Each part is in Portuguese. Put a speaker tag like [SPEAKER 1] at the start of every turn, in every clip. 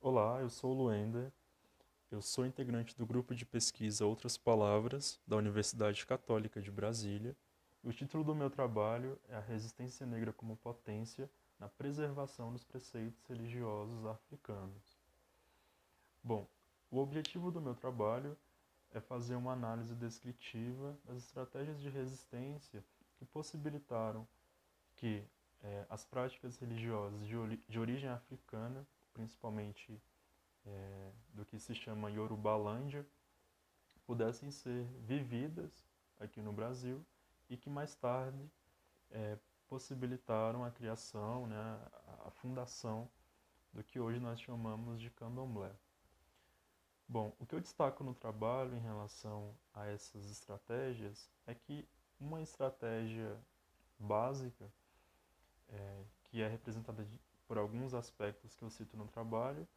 [SPEAKER 1] Olá, eu sou o Luender, eu sou integrante do grupo de pesquisa Outras Palavras da Universidade Católica de Brasília. E o título do meu trabalho é A Resistência Negra como Potência na Preservação dos Preceitos Religiosos Africanos. Bom, o objetivo do meu trabalho é fazer uma análise descritiva das estratégias de resistência que possibilitaram que as práticas religiosas de origem africana, principalmente do que se chama Yorubalândia, pudessem ser vividas aqui no Brasil e que mais tarde possibilitaram a criação, né, a fundação do que hoje nós chamamos de candomblé. Bom, o que eu destaco no trabalho em relação a essas estratégias é que uma estratégia básica, que é representada por alguns aspectos que eu cito no trabalho,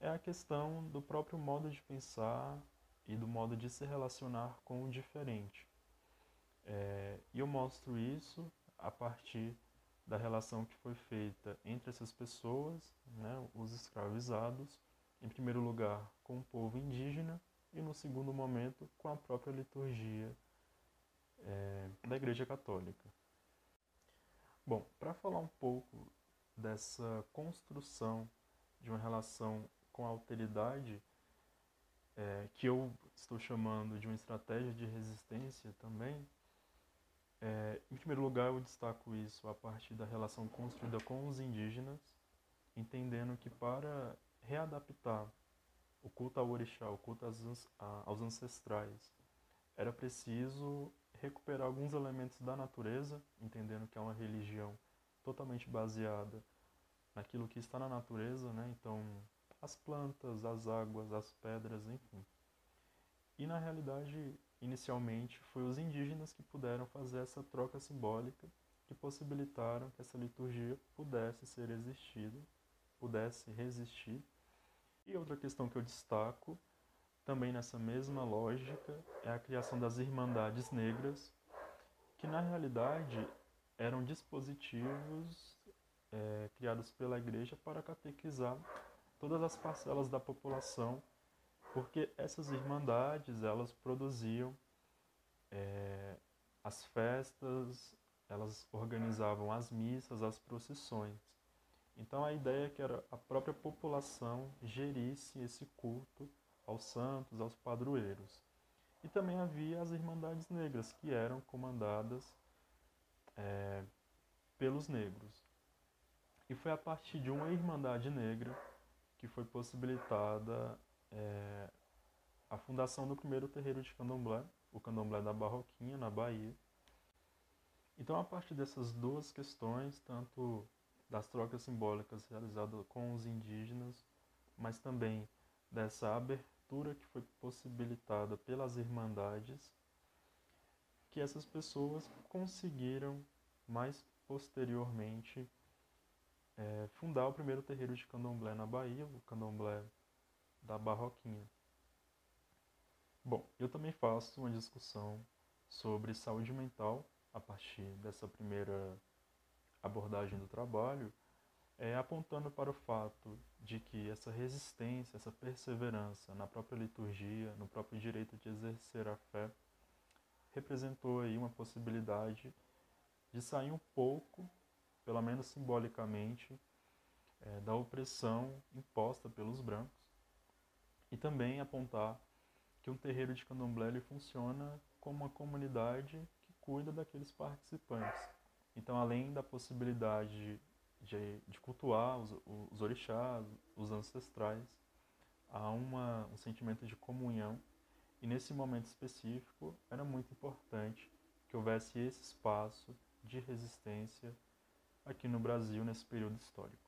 [SPEAKER 1] é a questão do próprio modo de pensar e do modo de se relacionar com o diferente. E eu mostro isso a partir da relação que foi feita entre essas pessoas, né, os escravizados, em primeiro lugar com o povo indígena e no segundo momento com a própria liturgia da Igreja Católica. Bom, para falar um pouco dessa construção de uma relação com a alteridade, que eu estou chamando de uma estratégia de resistência também, em primeiro lugar eu destaco isso a partir da relação construída com os indígenas, entendendo que para readaptar o culto ao orixá, o culto aos ancestrais, era preciso recuperar alguns elementos da natureza, entendendo que é uma religião totalmente baseada naquilo que está na natureza, né? Então, as plantas, as águas, as pedras, enfim. E na realidade, inicialmente, foi os indígenas que puderam fazer essa troca simbólica, que possibilitaram que essa liturgia pudesse ser existida, pudesse resistir. E outra questão que eu destaco, também nessa mesma lógica, é a criação das Irmandades Negras, que na realidade eram dispositivos criados pela igreja para catequizar todas as parcelas da população, porque essas irmandades elas produziam as festas, elas organizavam as missas, as procissões. Então a ideia é que era a própria população gerisse esse culto aos santos, aos padroeiros. E também havia as Irmandades Negras, que eram comandadas pelos negros. E foi a partir de uma Irmandade Negra que foi possibilitada a fundação do primeiro terreiro de candomblé, o candomblé da Barroquinha, na Bahia. Então, a partir dessas duas questões, tanto das trocas simbólicas realizadas com os indígenas, mas também dessa abertura que foi possibilitada pelas irmandades, que essas pessoas conseguiram, mais posteriormente, fundar o primeiro terreiro de candomblé na Bahia, o candomblé da Barroquinha. Bom, eu também faço uma discussão sobre saúde mental a partir dessa primeira abordagem do trabalho, apontando para o fato de que essa resistência, essa perseverança na própria liturgia, no próprio direito de exercer a fé, representou aí uma possibilidade de sair um pouco, pelo menos simbolicamente, da opressão imposta pelos brancos e também apontar que um terreiro de candomblé ele funciona como uma comunidade que cuida daqueles participantes. Então, além da possibilidade de cultuar os orixás, os ancestrais, há um sentimento de comunhão e nesse momento específico era muito importante que houvesse esse espaço de resistência aqui no Brasil nesse período histórico.